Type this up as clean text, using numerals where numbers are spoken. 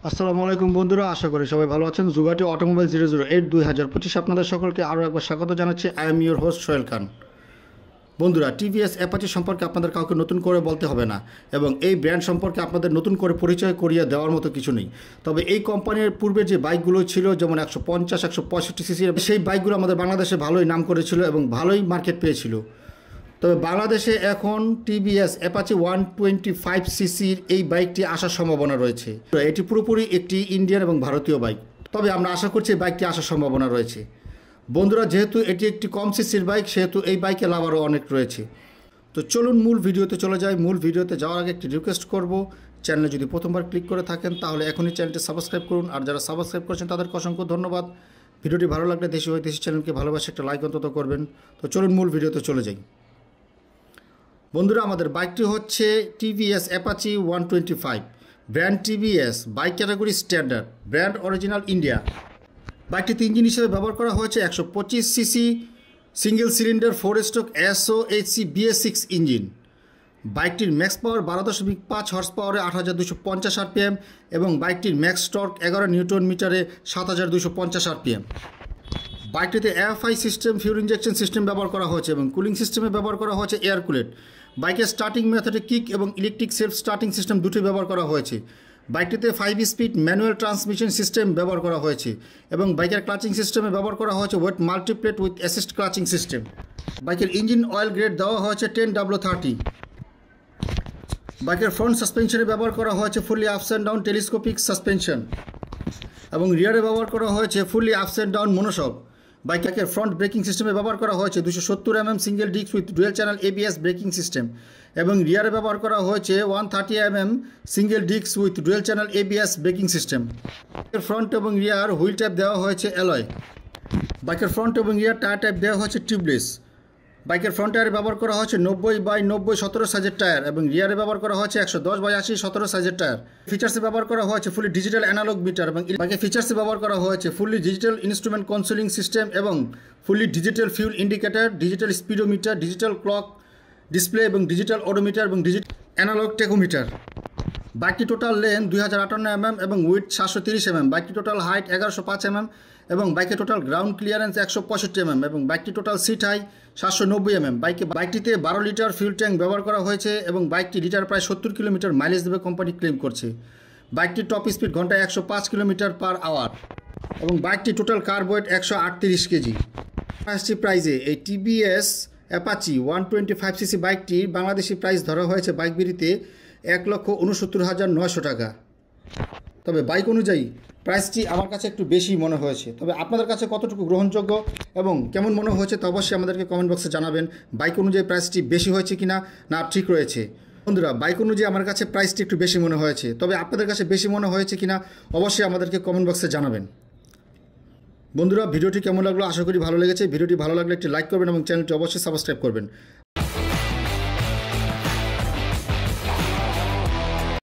আসসালামু আলাইকুম বন্ধুরা, আশা করি সবাই ভালো আছেন। জুগাটি অটোমোবাইল 008 2025 আপনাদের সকলকে আরও একবার স্বাগত জানাচ্ছি। I am your host Sohel Khan. বন্ধুরা, টিভিএস অ্যাপাচি সম্পর্কে আপনাদের কাউকে নতুন করে বলতে হবে না, এবং এই ব্র্যান্ড সম্পর্কে আপনাদের নতুন করে পরিচয় করিয়ে দেওয়ার মতো কিছু নেই। তবে এই কোম্পানির পূর্বে যে বাইকগুলো ছিল, যেমন 150, 165 সিসি, সেই বাইকগুলো আমাদের বাংলাদেশে ভালোই নাম করেছিল এবং ভালোই মার্কেট পেয়েছিল। তবে বাংলাদেশে এখন টিভিএস অ্যাপাচি 125 সিসির এই বাইকটি আসার সম্ভাবনা রয়েছে। এটি পুরোপুরি একটি ইন্ডিয়ান এবং ভারতীয় বাইক, তবে আমরা আশা করছি এই বাইকটি আসার সম্ভাবনা রয়েছে। বন্ধুরা, যেহেতু এটি একটি কম সিসির বাইক, সেহেতু এই বাইকে লাভ আরও অনেক রয়েছে। তো চলুন মূল ভিডিওতে চলে যাই। মূল ভিডিওতে যাওয়ার আগে একটি রিকোয়েস্ট করব, চ্যানেলে যদি প্রথমবার ক্লিক করে থাকেন তাহলে এখনই চ্যানেলটি সাবস্ক্রাইব করুন, আর যারা সাবস্ক্রাইব করেছেন তাদেরকে অসংখ্য ধন্যবাদ। ভিডিওটি ভালো লাগলে দেশি হয়ে দেশি চ্যানেলকে ভালোবাসে একটা লাইক অন্তত করবেন। তো চলুন মূল ভিডিওতে চলে যাই। বন্ধুরা, আমাদের বাইকটি হচ্ছে TVS Apache 125, brand TVS, bike category standard, brand original India. বাইকটিতে ইঞ্জিন হিসেবে ব্যবহার করা হয়েছে 125 CC single cylinder 4 stroke SOHC BS6 engine. বাইকটির ম্যাক্স পাওয়ার 12.5 হর্স পাওয়ারে 8250 RPM এবং বাইকটির ম্যাক্স টর্ক 11 নিউটন মিটারে 7250 RPM। বাইকটিতে AFI system, fuel injection system ব্যবহার করা হয়েছে এবং কুলিং সিস্টেমে ব্যবহার করা হয়েছে এয়ার কুলেট। বাইকের স্টার্টিং মেথডে কিক এবং ইলেকট্রিক সেলফ স্টার্টিং সিস্টেম দুটোই ব্যবহার করা হয়েছে। বাইকটিতে 5 স্পিড ম্যানুয়াল ট্রান্সমিশন সিস্টেম ব্যবহার করা হয়েছে এবং বাইকের ক্লাচিং সিস্টেমে ব্যবহার করা হয়েছে wet multiplate with assist clutching system. বাইকের ইঞ্জিন অয়েল গ্রেড দেওয়া হয়েছে 10W30। বাইকের ফ্রন্ট সাসপেনশনে ব্যবহার করা হয়েছে fully ups and down telescopic suspension এবং রিয়ারে ব্যবহার করা হয়েছে fully ups and down monoshock. বাইকের ফ্রন্ট ব্রেকিং সিস্টেমে ব্যবহার করা হয়েছে 270 single disc with dual channel ABS braking system এবং রিয়ারে ব্যবহার করা হয়েছে 130 single disc with dual channel ABS braking system. Front এবং রিয়ার হুইল ট্যাপ দেওয়া হয়েছে অ্যালয়। বাইকের ফ্রন্ট এবং রিয়ার টায়ার টাইপ দেওয়া হয়েছে টিউবলেস। বাইকের ফ্রন্ট টায়ারে ব্যবহার করা হয়েছে 90/90 17 সাইজের টায়ার এবং রিয়ারে ব্যবহার করা হয়েছে 110/80 17 সাইজের টায়ার। ফিচার্সে ব্যবহার করা হয়েছে ফুলি ডিজিটাল অ্যানালগ মিটার এবং বাইকের ফিচার্সে ব্যবহার করা হয়েছে fully digital instrument consoling system এবং fully digital fuel indicator, digital speedometer, digital clock display এবং ডিজিটাল ওডোমিটার এবং ডিজিটাল অ্যানালগ টেকোমিটার। বাইকটি টোটাল লেন্থ 2058 এবং উইথ 730 বাইকটি টোটাল হাইট 1105 এবং বাইকের টোটাল গ্রাউন্ড ক্লিয়ারেন্স 165 এবং বাইকটি টোটাল সিট হাই 790 বাইকটিতে 12 লিটার ফিউল ট্যাঙ্ক ব্যবহার করা হয়েছে এবং বাইকটি লিটার প্রায় 70 কিলোমিটার মাইলেজ দেবে কোম্পানি ক্লেম করছে। বাইকটির টপ স্পিড ঘন্টায় 105 কিলোমিটার/আওয়ার এবং বাইকটি টোটাল কার্ব ওয়েট 138 কেজি। আসছি প্রাইজে, এই টিভিএস অ্যাপাচি 125 সিসি বাইকটির বাংলাদেশি প্রাইস ধরা হয়েছে বাইক বিড়িতে 1,69,900 টাকা। তবে বাইক অনুযায়ী প্রাইসটি আমার কাছে একটু বেশি মনে হয়েছে। তবে আপনাদের কাছে কতটুকু গ্রহণযোগ্য এবং কেমন মনে হয়েছে তা অবশ্যই আমাদেরকে কমেন্ট বক্সে জানাবেন। বাইক অনুযায়ী প্রাইসটি বেশি হয়েছে কিনা না ঠিক রয়েছে। বন্ধুরা, বাইক অনুযায়ী আমার কাছে প্রাইসটি একটু বেশি মনে হয়েছে, তবে আপনাদের কাছে বেশি মনে হয়েছে কিনা অবশ্যই আমাদেরকে কমেন্ট বক্সে জানাবেন। বন্ধুরা, ভিডিওটি কেমন লাগলো? আশা করি ভালো লেগেছে। ভিডিওটি ভালো লাগলে একটি লাইক করবেন এবং চ্যানেলটি অবশ্যই সাবস্ক্রাইব করবেন।